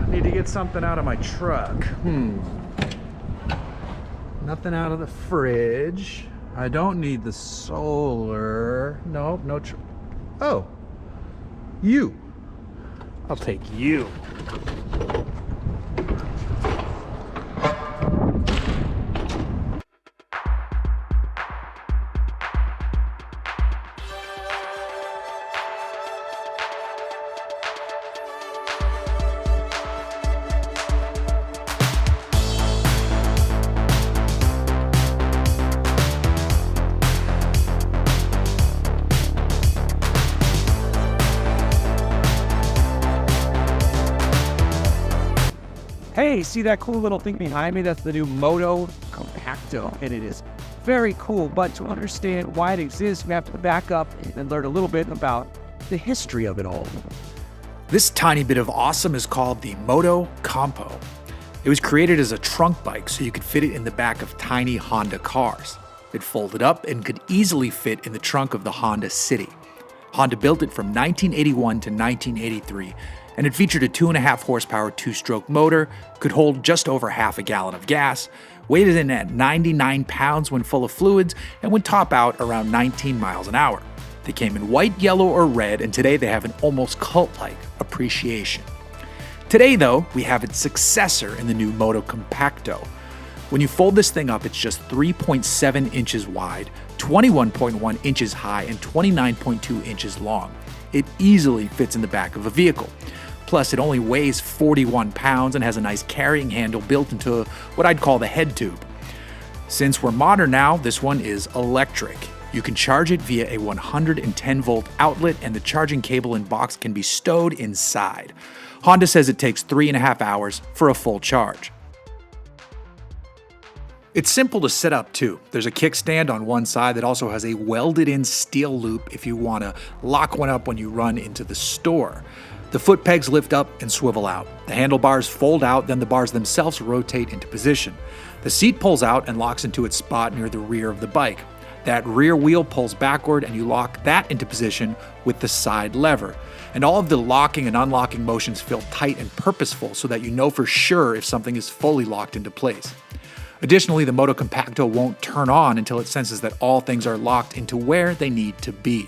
Need to get something out of my truck. Nothing out of the fridge. I don't need the solar. Nope, no. Oh, you. I'll take you. Hey, see that cool little thing behind me? That's the new Motocompacto, and it is very cool. But to understand why it exists, we have to back up and learn a little bit about the history of it all. This tiny bit of awesome is called the Motocompo. It was created as a trunk bike so you could fit it in the back of tiny Honda cars. It folded up and could easily fit in the trunk of the Honda City. Honda built it from 1981 to 1983, and it featured a 2.5 horsepower two-stroke motor, could hold just over half a gallon of gas, weighed in at 99 pounds when full of fluids, and would top out around 19 miles an hour. They came in white, yellow, or red, and today they have an almost cult-like appreciation. Today, though, we have its successor in the new Motocompacto. When you fold this thing up, it's just 3.7 inches wide, 21.1 inches high, and 29.2 inches long. It easily fits in the back of a vehicle. Plus, it only weighs 41 pounds and has a nice carrying handle built into what I'd call the head tube. Since we're modern now, this one is electric. You can charge it via a 110-volt outlet, and the charging cable and box can be stowed inside. Honda says it takes 3.5 hours for a full charge. It's simple to set up too. There's a kickstand on one side that also has a welded-in steel loop if you want to lock one up when you run into the store. The foot pegs lift up and swivel out. The handlebars fold out, then the bars themselves rotate into position. The seat pulls out and locks into its spot near the rear of the bike. That rear wheel pulls backward and you lock that into position with the side lever. And all of the locking and unlocking motions feel tight and purposeful so that you know for sure if something is fully locked into place. Additionally, the Motocompacto won't turn on until it senses that all things are locked into where they need to be.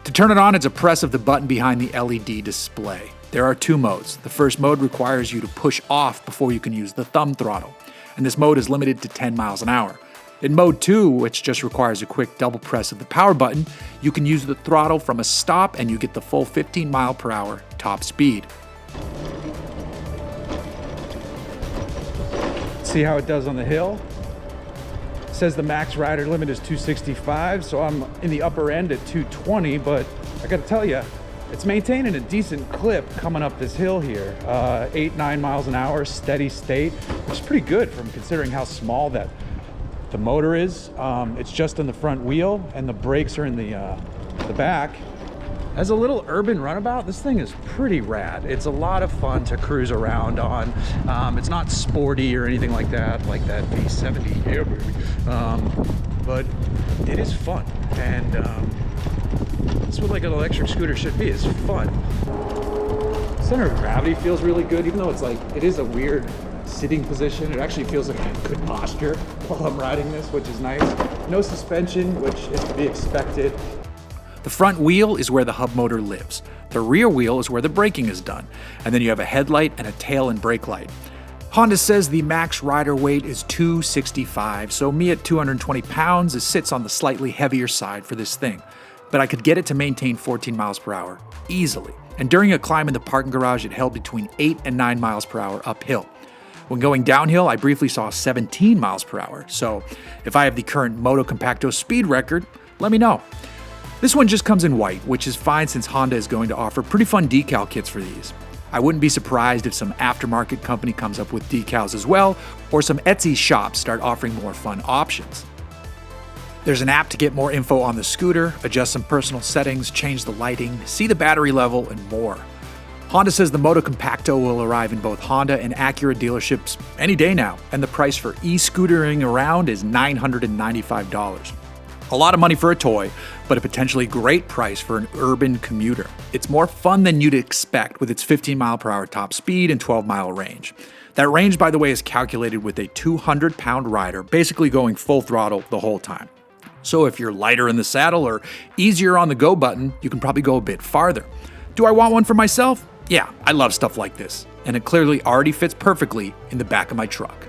To turn it on, it's a press of the button behind the LED display. There are two modes. The first mode requires you to push off before you can use the thumb throttle, and this mode is limited to 10 miles an hour. In mode 2, which just requires a quick double press of the power button, you can use the throttle from a stop and you get the full 15 mile per hour top speed. See how it does on the hill? It says the max rider limit is 265, so I'm in the upper end at 220, but I gotta tell you, it's maintaining a decent clip coming up this hill here. 8-9 miles an hour, steady state, which is pretty good from considering how small that the motor is. It's just on the front wheel and the brakes are in the back. As a little urban runabout, this thing is pretty rad. It's a lot of fun to cruise around on. It's not sporty or anything like that V70, yeah, baby. But it is fun, and that's what like an electric scooter should be. It's fun. Center of gravity feels really good, even though it is a weird sitting position. It actually feels like I have good posture while I'm riding this, which is nice. No suspension, which is to be expected. The front wheel is where the hub motor lives. The rear wheel is where the braking is done. And then you have a headlight and a tail and brake light. Honda says the max rider weight is 265, so me at 220 pounds, it sits on the slightly heavier side for this thing. But I could get it to maintain 14 miles per hour easily. And during a climb in the parking garage, it held between 8 and 9 miles per hour uphill. When going downhill, I briefly saw 17 miles per hour. So if I have the current Motocompacto speed record, let me know. This one just comes in white, which is fine since Honda is going to offer pretty fun decal kits for these. I wouldn't be surprised if some aftermarket company comes up with decals as well, or some Etsy shops start offering more fun options. There's an app to get more info on the scooter, adjust some personal settings, change the lighting, see the battery level, and more. Honda says the Motocompacto will arrive in both Honda and Acura dealerships any day now, and the price for e-scootering around is $995. A lot of money for a toy, but a potentially great price for an urban commuter. It's more fun than you'd expect with its 15-mile-per-hour top speed and 12-mile range. That range, by the way, is calculated with a 200-pound rider, basically going full throttle the whole time. So if you're lighter in the saddle or easier on the go button, you can probably go a bit farther. Do I want one for myself? Yeah, I love stuff like this, and it clearly already fits perfectly in the back of my truck.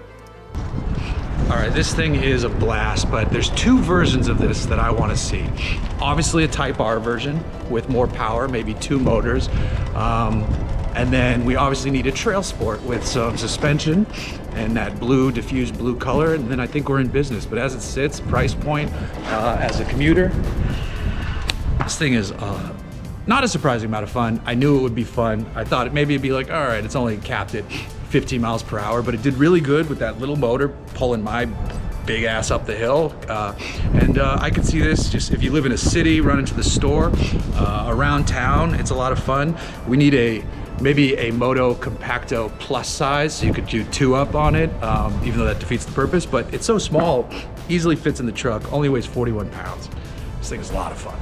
All right, this thing is a blast, but there's two versions of this that I want to see. Obviously a Type R version with more power, maybe 2 motors. And then we obviously need a trail sport with some suspension and that blue, diffused blue color. And then I think we're in business. But as it sits, price point, as a commuter, this thing is not a surprising amount of fun. I knew it would be fun. I thought maybe it'd be like, all right, it's only capped at 15 miles per hour, but it did really good with that little motor pulling my big ass up the hill. I could see this just if you live in a city, run into the store, around town, it's a lot of fun. We need maybe a Motocompacto plus size, so you could do 2 up on it, even though that defeats the purpose, but it's so small, easily fits in the truck, only weighs 41 pounds. This thing is a lot of fun.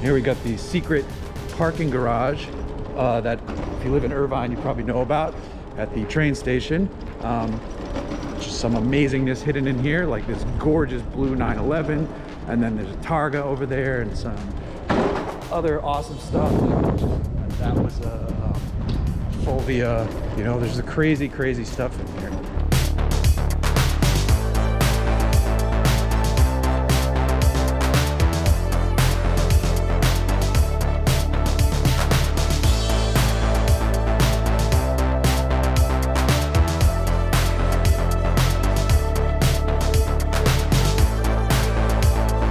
Here we got the secret parking garage that if you live in Irvine, you probably know about at the train station. Just some amazingness hidden in here, like this gorgeous blue 911, and then there's a Targa over there and some other awesome stuff. That was a Fulvia, you know, there's the crazy stuff in here.